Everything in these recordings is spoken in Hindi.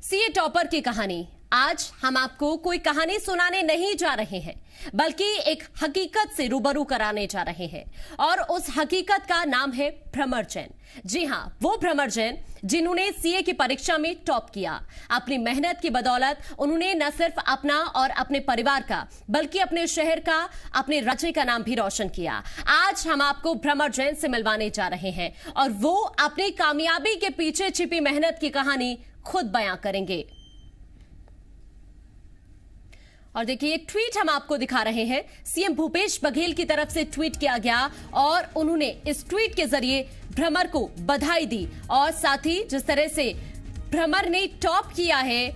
सीए टॉपर की कहानी। आज हम आपको कोई कहानी सुनाने नहीं जा रहे हैं, बल्कि एक हकीकत से रूबरू कराने जा रहे हैं। और उस हकीकत का नाम है भ्रमर जैन। जी हां, वो भ्रमर जैन जिन्होंने सीए की परीक्षा में टॉप किया। अपनी मेहनत की बदौलत उन्होंने न सिर्फ अपना और अपने परिवार का, बल्कि अपने शहर का, अपने राज्य का नाम भी रोशन किया। आज हम आपको भ्रमर जैन से मिलवाने जा रहे हैं और वो अपनी कामयाबी के पीछे छिपी मेहनत की कहानी खुद बयां करेंगे। और देखिए, एक ट्वीट हम आपको दिखा रहे हैं। सीएम भूपेश बघेल की तरफ से ट्वीट किया गया और उन्होंने इस ट्वीट के जरिए भ्रमर को बधाई दी। और साथ ही जिस तरह से भ्रमर ने टॉप किया है,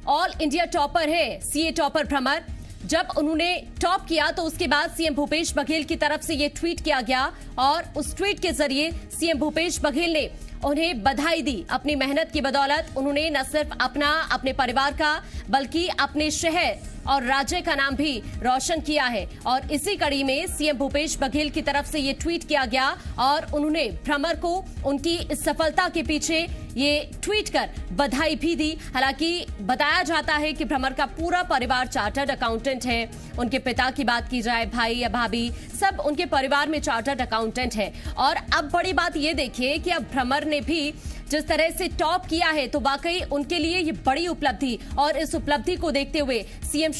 ऑल इंडिया टॉपर है सीए टॉपर भ्रमर। जब उन्होंने टॉप किया तो उसके बाद सीएम भूपेश बघेल की तरफ से यह ट्वीट किया गया और उस ट्वीट के जरिए सीएम भूपेश बघेल ने उन्हें बधाई दी। अपनी मेहनत की बदौलत उन्होंने न सिर्फ अपने परिवार का, बल्कि अपने शहर और राज्य का नाम भी रोशन किया है। और इसी कड़ी में सीएम भूपेश बघेल की तरफ से ये ट्वीट किया गया और उन्होंने भ्रमर को उनकी इस सफलता के पीछे ये ट्वीट कर बधाई भी दी। हालांकि बताया जाता है कि भ्रमर का पूरा परिवार चार्टर्ड अकाउंटेंट है। उनके पिता की बात की जाए, भाई या भाभी, सब उनके परिवार में चार्टर्ड अकाउंटेंट है। और अब बड़ी बात ये देखिए कि अब भ्रमर ने भी जिस तरह से टॉप किया है, तो वाकई उनके लिए ये बड़ी उपलब्धि, और इस उपलब्धि को देखते हुए सीएम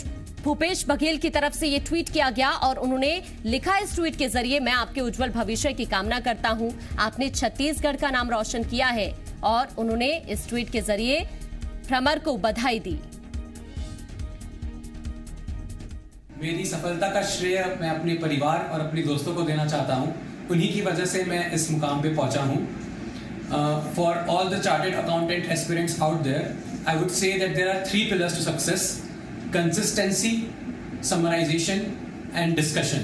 भूपेश बघेल की तरफ से ये ट्वीट किया गया और उन्होंने लिखा इस ट्वीट के जरिए, मैं आपके उज्जवल भविष्य की कामना करता हूं। आपने छत्तीसगढ़ का नाम रोशन किया है। और उन्होंने इस ट्वीट के जरिए भ्रमर को बधाई दी। मेरी सफलता का श्रेय मैं अपने परिवार और अपने दोस्तों को देना चाहता हूं। उन्हीं की वजह से मैं इस मुकाम पे पहुंचा हूं। For all the chartered accountant aspirants out there, I would say that there are 3 pillars to success: consistency, summarization and discussion.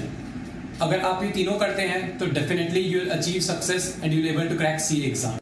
अगर आप ये तीनों करते हैं तो definitely you will achieve success and you will able to crack CA exam.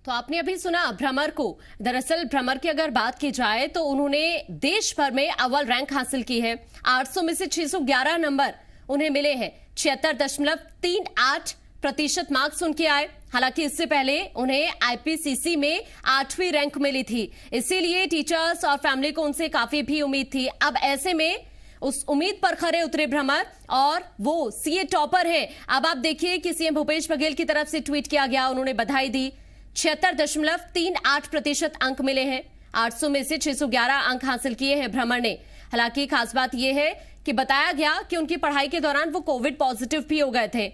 तो आपने अभी सुना भ्रमर को। दरअसल भ्रमर की अगर बात की जाए तो उन्होंने देश भर में अव्वल रैंक हासिल की है। 800 में से 611 नंबर उन्हें मिले हैं। 76.38% मार्क्स उनके आए। हालांकि इससे पहले उन्हें आईपीसीसी में 8वीं रैंक मिली थी, इसीलिए टीचर्स और फैमिली को उनसे काफी भी उम्मीद थी। अब ऐसे में उस उम्मीद पर खरे उतरे भ्रमर और वो सीए टॉपर है। अब आप देखिए कि सीएम भूपेश बघेल की तरफ से ट्वीट किया गया, उन्होंने बधाई दी। 76.38% अंक मिले हैं। 800 में से 611 अंक हासिल किए हैं भ्रमर ने। हालांकि खास बात यह है कि बताया गया कि उनकी पढ़ाई के दौरान वो कोविड पॉजिटिव भी हो गए थे।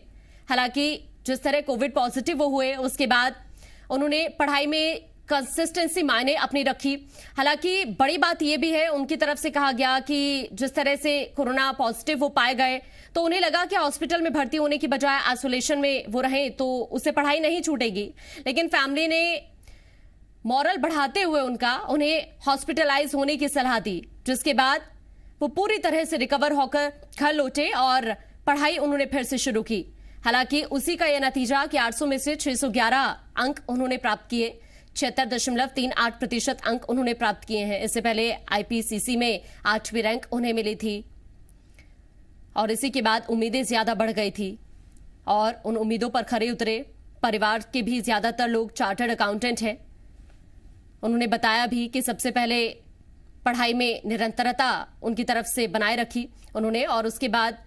हालांकि जिस तरह कोविड पॉजिटिव वो हुए, उसके बाद उन्होंने पढ़ाई में कंसिस्टेंसी मायने अपनी रखी। हालांकि बड़ी बात यह भी है, उनकी तरफ से कहा गया कि जिस तरह से कोरोना पॉजिटिव वो पाए गए तो उन्हें लगा कि हॉस्पिटल में भर्ती होने की बजाय आइसोलेशन में वो रहें तो उससे पढ़ाई नहीं छूटेगी। लेकिन फैमिली ने मॉरल बढ़ाते हुए उन्हें हॉस्पिटलाइज होने की सलाह दी, जिसके बाद वो पूरी तरह से रिकवर होकर घर लौटे और पढ़ाई उन्होंने फिर से शुरू की। हालांकि उसी का यह नतीजा कि 800 में से 611 अंक उन्होंने प्राप्त किए। 76.38% अंक उन्होंने प्राप्त किए हैं। इससे पहले आईपीसीसी में 8वीं रैंक उन्हें मिली थी और इसी के बाद उम्मीदें ज्यादा बढ़ गई थी और उन उम्मीदों पर खरे उतरे। परिवार के भी ज्यादातर लोग चार्टर्ड अकाउंटेंट हैं। उन्होंने बताया भी कि सबसे पहले पढ़ाई में निरंतरता उनकी तरफ से बनाए रखी उन्होंने, और उसके बाद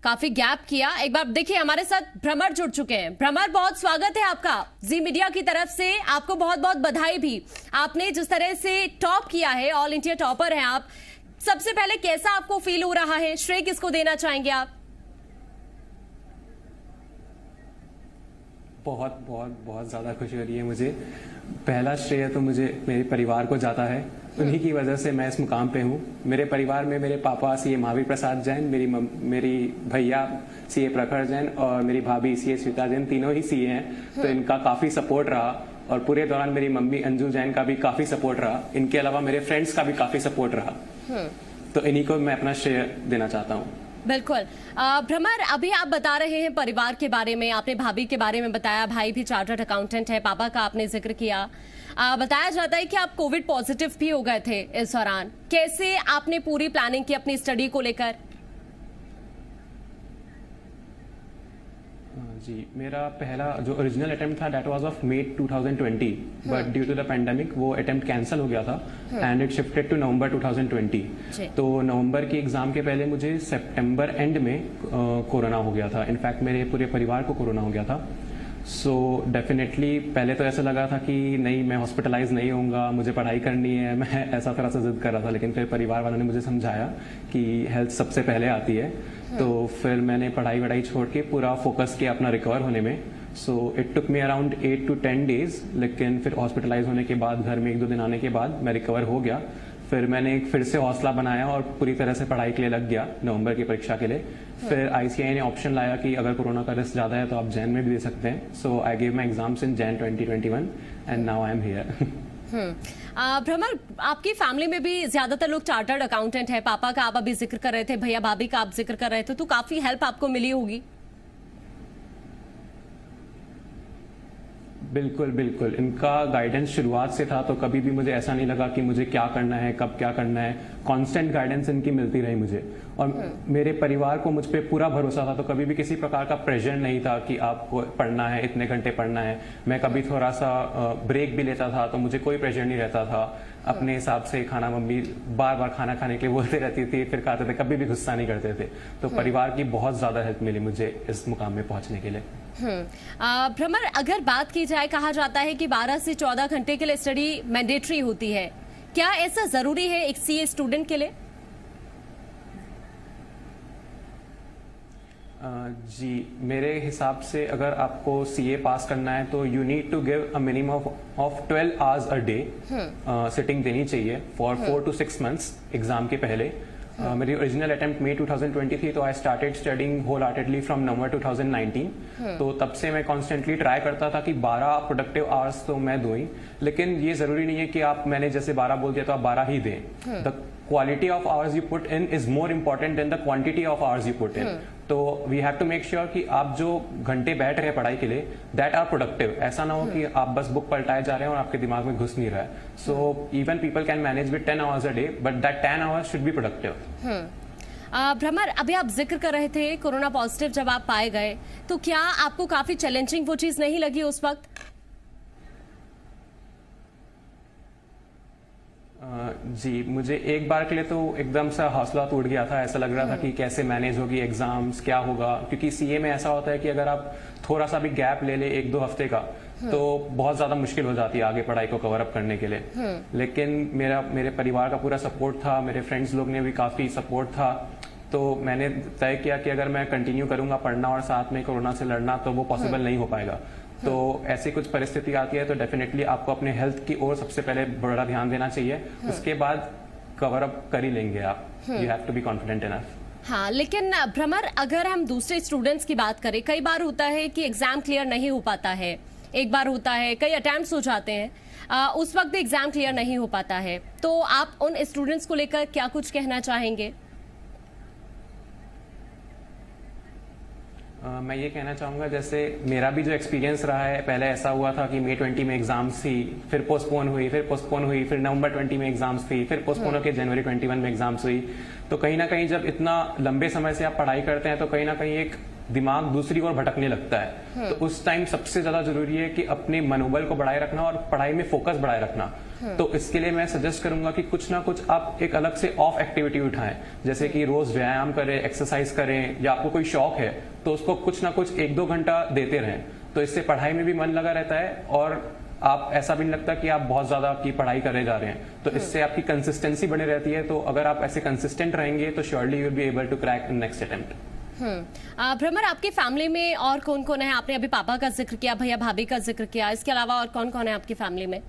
काफी गैप किया। एक बार देखिए, हमारे साथ भ्रमर जुड़ चुके हैं। भ्रमर, बहुत स्वागत है आपका जी मीडिया की तरफ से। आपको बहुत बहुत बधाई भी। आपने जिस तरह से टॉप किया है, ऑल इंडिया टॉपर हैं आप। सबसे पहले कैसा आपको फील हो रहा है? श्रेय किसको देना चाहेंगे आप? बहुत बहुत बहुत ज़्यादा खुशी हो रही है मुझे। पहला श्रेय तो मुझे मेरे परिवार को जाता है। उन्हीं की वजह से मैं इस मुकाम पे हूँ। मेरे परिवार में मेरे पापा सीए महावीर प्रसाद जैन, मेरी भैया सीए प्रखर जैन और मेरी भाभी सीए स्वीता जैन, तीनों ही सीए हैं। तो इनका काफ़ी सपोर्ट रहा और पूरे दौरान मेरी मम्मी अंजू जैन का भी काफ़ी सपोर्ट रहा। इनके अलावा मेरे फ्रेंड्स का भी काफ़ी सपोर्ट रहा। तो इन्हीं को मैं अपना श्रेय देना चाहता हूँ। बिल्कुल। भ्रमर, अभी आप बता रहे हैं परिवार के बारे में, आपने भाभी के बारे में बताया, भाई भी चार्टर्ड अकाउंटेंट है, पापा का आपने जिक्र किया। बताया जाता है कि आप कोविड पॉजिटिव भी हो गए थे इस दौरान। कैसे आपने पूरी प्लानिंग की अपनी स्टडी को लेकर? जी, मेरा पहला जो ओरिजिनल अटेम्प्ट था that was of May 2020, but due to the pandemic वो अटेम्प्ट कैंसिल हो गया था and it shifted to November 2020। तो नवंबर के एग्जाम के पहले मुझे सितंबर एंड में कोरोना हो गया था। इनफैक्ट मेरे पूरे परिवार को कोरोना हो गया था। सो डेफिनेटली पहले तो ऐसा लगा था कि नहीं, मैं हॉस्पिटलाइज नहीं होऊंगा, मुझे पढ़ाई करनी है, मैं ऐसा थोड़ा सा जिद कर रहा था। लेकिन फिर परिवार वालों ने मुझे समझाया कि हेल्थ सबसे पहले आती है। तो फिर मैंने पढ़ाई वढ़ाई छोड़ के पूरा फोकस किया अपना रिकवर होने में। So it took me around 8 to 10 days, लेकिन फिर हॉस्पिटलाइज होने के बाद घर में 1-2 दिन आने के बाद मैं रिकवर हो गया। फिर मैंने फिर से हौसला बनाया और पूरी तरह से पढ़ाई के लिए लग गया नवंबर की परीक्षा के लिए। फिर ICAI ने ऑप्शन लाया कि अगर कोरोना का रिस्क ज़्यादा है तो आप जैन में भी दे सकते हैं। So I gave my exams in Jan 2021 and now I am here. भ्रमर, आपकी फैमिली में भी ज्यादातर लोग चार्टर्ड अकाउंटेंट है। पापा का आप अभी जिक्र कर रहे थे, भैया भाभी का आप जिक्र कर रहे थे, तो काफी हेल्प आपको मिली होगी। बिल्कुल बिल्कुल, इनका गाइडेंस शुरुआत से था, तो कभी भी मुझे ऐसा नहीं लगा कि मुझे क्या करना है, कब क्या करना है। कांस्टेंट गाइडेंस इनकी मिलती रही मुझे, और मेरे परिवार को मुझ पर पूरा भरोसा था। तो कभी भी किसी प्रकार का प्रेशर नहीं था कि आपको पढ़ना है, इतने घंटे पढ़ना है। मैं कभी थोड़ा सा ब्रेक भी लेता था तो मुझे कोई प्रेशर नहीं रहता था। अपने हिसाब से खाना, मम्मी बार बार खाना खाने के लिए बोलते रहती थी, फिर खाते थे, कभी भी गुस्सा नहीं करते थे। तो परिवार की बहुत ज्यादा हेल्प मिली मुझे इस मुकाम में पहुंचने के लिए। भ्रमर, अगर बात की जाए, कहा जाता है कि 12 से 14 घंटे के लिए स्टडी मैंडेटरी होती है। क्या ऐसा जरूरी है एक CA स्टूडेंट के लिए? जी, मेरे हिसाब से अगर आपको CA पास करना है तो you need to give a minimum of 12 hours a day sitting देनी चाहिए फॉर 4 to 6 months एग्जाम के पहले। मेरी ओरिजिनल अटेम्प्ट May 2020 थी, तो I started studying wholeheartedly from November 2019। तो तब से मैं कॉन्स्टेंटली ट्राई करता था कि 12 प्रोडक्टिव आवर्स तो मैं दूं ही। लेकिन ये जरूरी नहीं है कि आप, मैंने जैसे 12 बोल दिया तो आप 12 ही दें। The quality of hours you put in is more important than the quantity of hours you put in. तो we have to make sure कि आप जो घंटे बैठ रहे हैं पढ़ाई के लिए, दैट आर प्रोडक्टिव। ऐसा ना हो कि आप बस बुक पलटाए जा रहे हैं और आपके दिमाग में घुस नहीं रहा है। So even people can manage with 10 hours a day, but that 10 hours should be productive. भ्रमर, अभी आप जिक्र कर रहे थे कोरोना पॉजिटिव जब आप पाए गए, तो क्या आपको काफी चैलेंजिंग वो चीज नहीं लगी उस वक्त? जी, मुझे एक बार के लिए तो एकदम से हौसला टूट गया था। ऐसा लग रहा था कि कैसे मैनेज होगी एग्जाम्स, क्या होगा। क्योंकि CA में ऐसा होता है कि अगर आप थोड़ा सा भी गैप ले ले 1-2 हफ्ते का, तो बहुत ज्यादा मुश्किल हो जाती है आगे पढ़ाई को कवर अप करने के लिए। लेकिन मेरे परिवार का पूरा सपोर्ट था, मेरे फ्रेंड्स लोग ने भी काफी सपोर्ट था। तो मैंने तय किया कि अगर मैं कंटिन्यू करूंगा पढ़ना और साथ में कोरोना से लड़ना, तो वो पॉसिबल नहीं हो पाएगा। तो ऐसी कुछ परिस्थिति आती है तो डेफिनेटली आपको अपने हेल्थ की ओर सबसे पहले बड़ा ध्यान देना चाहिए। उसके बाद कवर अप कर ही लेंगे आप। You have to be confident enough. हाँ, लेकिन भ्रमर, अगर हम दूसरे स्टूडेंट्स की बात करें, कई बार होता है कि एग्जाम क्लियर नहीं हो पाता है। एक बार होता है, कई अटेम्प्ट्स हो जाते हैं, उस वक्त भी एग्जाम क्लियर नहीं हो पाता है। तो आप उन स्टूडेंट्स को लेकर क्या कुछ कहना चाहेंगे? मैं ये कहना चाहूँगा, जैसे मेरा भी जो एक्सपीरियंस रहा है, पहले ऐसा हुआ था कि May 20 में एग्जाम्स थी, फिर पोस्टपोन हुई, फिर नवंबर 20 में एग्जाम्स थी, फिर पोस्टपोन होकर जनवरी 21 में एग्जाम्स हुई। तो कहीं ना कहीं जब इतना लंबे समय से आप पढ़ाई करते हैं तो कहीं ना कहीं एक दिमाग दूसरी ओर भटकने लगता है। तो उस टाइम सबसे ज्यादा जरूरी है कि अपने मनोबल को बढ़ाए रखना और पढ़ाई में फोकस बढ़ाए रखना। तो इसके लिए मैं सजेस्ट करूंगा कि कुछ ना कुछ आप एक अलग से ऑफ एक्टिविटी उठाएं, जैसे कि रोज व्यायाम करें, एक्सरसाइज करें, या आपको कोई शौक है तो उसको कुछ ना कुछ 1-2 घंटा देते रहें। तो इससे पढ़ाई में भी मन लगा रहता है और आप ऐसा भी नहीं लगता कि आप बहुत ज्यादा की पढ़ाई करे जा रहे हैं। तो इससे आपकी कंसिस्टेंसी बनी रहती है। तो अगर आप ऐसे कंसिस्टेंट रहेंगे तो surely you will be able to crack in next attempt. Bhramar, आपकी फैमिली में और कौन कौन है? आपने अभी पापा का जिक्र किया, भैया भाभी का जिक्र किया, इसके अलावा और कौन कौन है आपकी फैमिली में?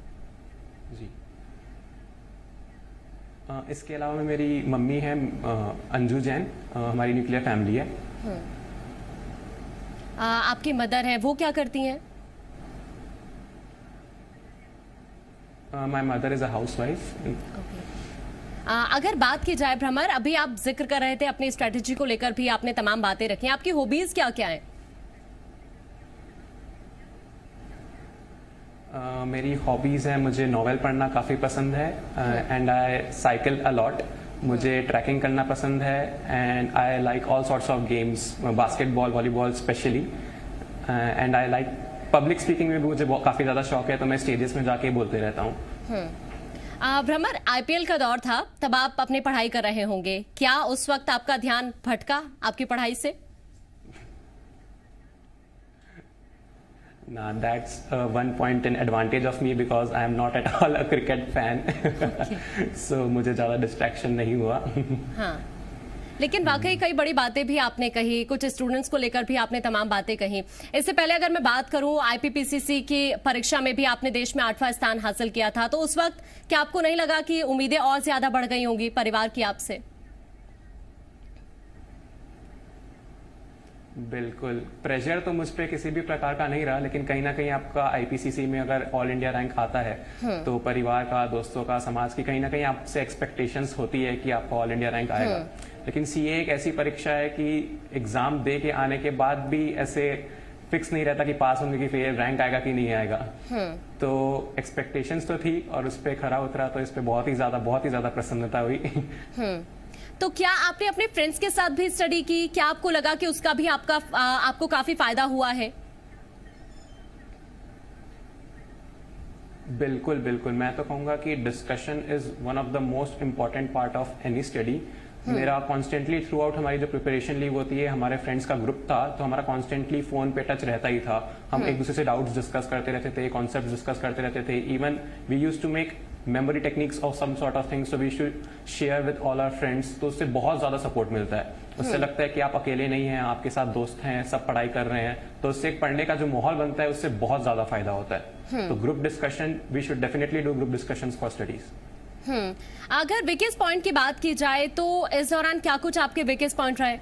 जी, इसके अलावा में मेरी मम्मी है अंजू जैन, हमारी न्यूक्लियर फैमिली है। आपकी मदर है, वो क्या करती हैं? My mother is a housewife. अगर बात की जाए भ्रमर, अभी आप जिक्र कर रहे थे अपनी स्ट्रेटेजी को लेकर भी, आपने तमाम बातें रखी हैं। आपकी हॉबीज क्या क्या हैं? मेरी हॉबीज है, मुझे नॉवेल पढ़ना काफ़ी पसंद है and I cycle a lot. मुझे ट्रैकिंग करना पसंद है and I like all sorts of games, basketball, volleyball specially. And I like public speaking में भी मुझे काफ़ी ज़्यादा शौक है, तो मैं स्टेजेस में जाके बोलते रहता हूँ। भ्रमर, आईपीएल का दौर था, तब आप अपनी पढ़ाई कर रहे होंगे, क्या उस वक्त आपका ध्यान भटका आपकी पढ़ाई से? Nah, that's one point in advantage of me because I am not at all a cricket fan. So मुझे ज़्यादा distraction नहीं हुआ। हाँ, लेकिन वाकई कई बड़ी बातें भी आपने कही, कुछ स्टूडेंट्स को लेकर भी आपने तमाम बातें कही। इससे पहले अगर मैं बात करूं, आईपीपीसीसी की परीक्षा में भी आपने देश में 8वां स्थान हासिल किया था, तो उस वक्त क्या आपको नहीं लगा कि उम्मीदें और ज्यादा बढ़ गई होंगी परिवार की आपसे? बिल्कुल, प्रेशर तो मुझ पे किसी भी प्रकार का नहीं रहा, लेकिन कहीं ना कहीं आपका आईपीसीसी में अगर ऑल इंडिया रैंक आता है तो परिवार का, दोस्तों का, समाज की कहीं ना कहीं आपसे एक्सपेक्टेशंस होती है कि आपका ऑल इंडिया रैंक आएगा। लेकिन सीए एक ऐसी परीक्षा है कि एग्जाम दे के आने के बाद भी ऐसे फिक्स नहीं रहता कि पास होंगे कि फिर रैंक आएगा कि नहीं आएगा। तो एक्सपेक्टेशंस तो थी और उस पर खरा उतरा, तो इस पर बहुत ही ज्यादा प्रसन्नता हुई। तो क्या आपने अपने फ्रेंड्स के साथ भी स्टडी की? क्या आपको लगा कि उसका भी आपको काफी फायदा हुआ है? बिल्कुल बिल्कुल, मैं तो कहूंगा कि discussion is one of the most important part of any study. मेरा कॉन्स्टेंटली थ्रू आउट हमारी जो प्रिपरेशन लीव होती है, हमारे फ्रेंड्स का ग्रुप था, तो हमारा कॉन्स्टेंटली फोन पे टच रहता ही था। हम एक दूसरे से डाउट्स डिस्कस करते रहते थे, कॉन्सेप्ट डिस्कस करते रहते थे। Even we use to make memory techniques of some sort of things, so we should share with all our friends. तो उससे बहुत ज्यादा सपोर्ट मिलता है, उससे लगता है कि आप अकेले नहीं हैं, आपके साथ दोस्त हैं, सब पढ़ाई कर रहे हैं, तो उससे एक पढ़ने का जो माहौल बनता है उससे बहुत ज्यादा फायदा होता है। तो group discussion, we should definitely do group discussions for studies. अगर वीकेस्ट पॉइंट की बात की जाए तो इस दौरान क्या कुछ आपके वीकेस्ट पॉइंट रहे?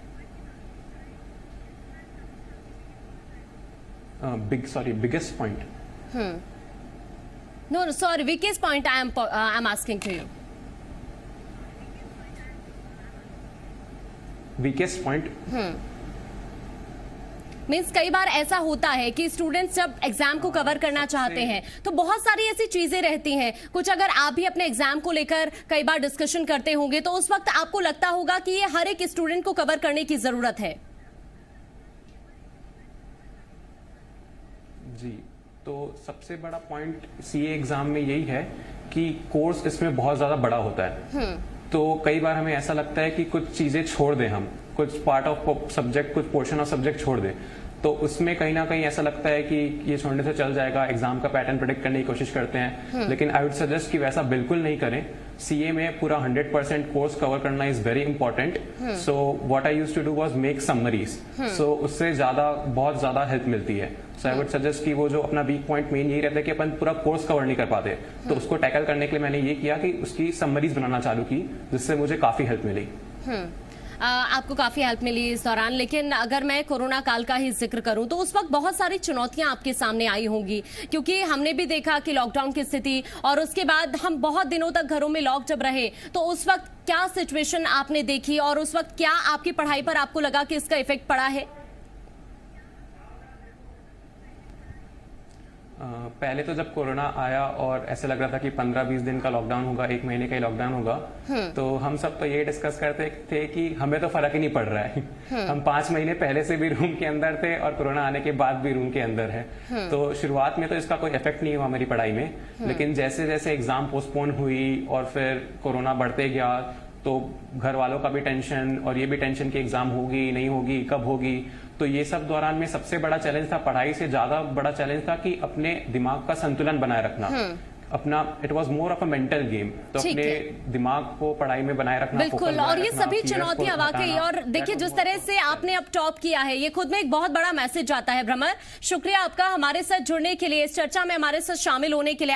Biggest point? No, sorry, weakest point I'm asking to you. Weakest point? Means कई बार ऐसा होता है कि स्टूडेंट्स जब एग्जाम को कवर करना चाहते हैं तो बहुत सारी ऐसी चीजें रहती हैं। कुछ अगर आप भी अपने एग्जाम को लेकर कई बार डिस्कशन करते होंगे तो उस वक्त आपको लगता होगा कि ये हर एक स्टूडेंट को कवर करने की जरूरत है। जी, तो सबसे बड़ा पॉइंट सीए एग्जाम में यही है कि कोर्स इसमें बहुत ज्यादा बड़ा होता है। तो कई बार हमें ऐसा लगता है कि कुछ चीजें छोड़ दें, हम कुछ पार्ट ऑफ सब्जेक्ट, कुछ पोर्शन ऑफ सब्जेक्ट छोड़ दें, तो उसमें कहीं ना कहीं ऐसा लगता है कि ये छोड़ने से चल जाएगा, एग्जाम का पैटर्न प्रेडिक्ट करने की कोशिश करते हैं। लेकिन आई वुड सजेस्ट कि वैसा बिल्कुल नहीं करें। सीए में पूरा 100% कोर्स कवर करना is very important. So what I used to do was make summaries, so उससे बहुत ज्यादा हेल्प मिलती है। सो आई वुड सजेस्ट कि वो जो अपना वीक पॉइंट मेन यही रहता है कि अपन पूरा कोर्स कवर नहीं कर पाते, तो उसको टैकल करने के लिए मैंने ये किया कि उसकी समरीज बनाना चालू की, जिससे मुझे काफी हेल्प मिली। आपको काफी हेल्प मिली इस दौरान। लेकिन अगर मैं कोरोना काल का ही जिक्र करूं तो उस वक्त बहुत सारी चुनौतियां आपके सामने आई होंगी, क्योंकि हमने भी देखा कि लॉकडाउन की स्थिति और उसके बाद हम बहुत दिनों तक घरों में लॉक जब रहे, तो उस वक्त क्या सिचुएशन आपने देखी और उस वक्त क्या आपकी पढ़ाई पर आपको लगा कि इसका इफेक्ट पड़ा है? पहले तो जब कोरोना आया और ऐसे लग रहा था कि 15-20 दिन का लॉकडाउन होगा, 1 महीने का ही लॉकडाउन होगा, तो हम सब तो ये डिस्कस करते थे कि हमें तो फर्क ही नहीं पड़ रहा है। हम 5 महीने पहले से भी रूम के अंदर थे और कोरोना आने के बाद भी रूम के अंदर है। तो शुरुआत में तो इसका कोई इफेक्ट नहीं हुआ हमारी पढ़ाई में, लेकिन जैसे जैसे एग्जाम पोस्टपोन हुई और फिर कोरोना बढ़ते गया, तो घर वालों का भी टेंशन और ये भी टेंशन कि एग्जाम होगी नहीं होगी, कब होगी। तो ये सब दौरान में सबसे बड़ा चैलेंज था, पढ़ाई से ज्यादा बड़ा चैलेंज था कि अपने दिमाग का संतुलन बनाए रखना। अपना it was more of a mental game, तो अपने दिमाग को पढ़ाई में बनाए रखना। बिल्कुल, और ये सभी चुनौतियां वाकई, और देखिए जिस तरह से आपने अब टॉप किया है, ये खुद में एक बहुत बड़ा मैसेज आता है। भ्रमर, शुक्रिया आपका हमारे साथ जुड़ने के लिए, इस चर्चा में हमारे साथ शामिल होने के लिए।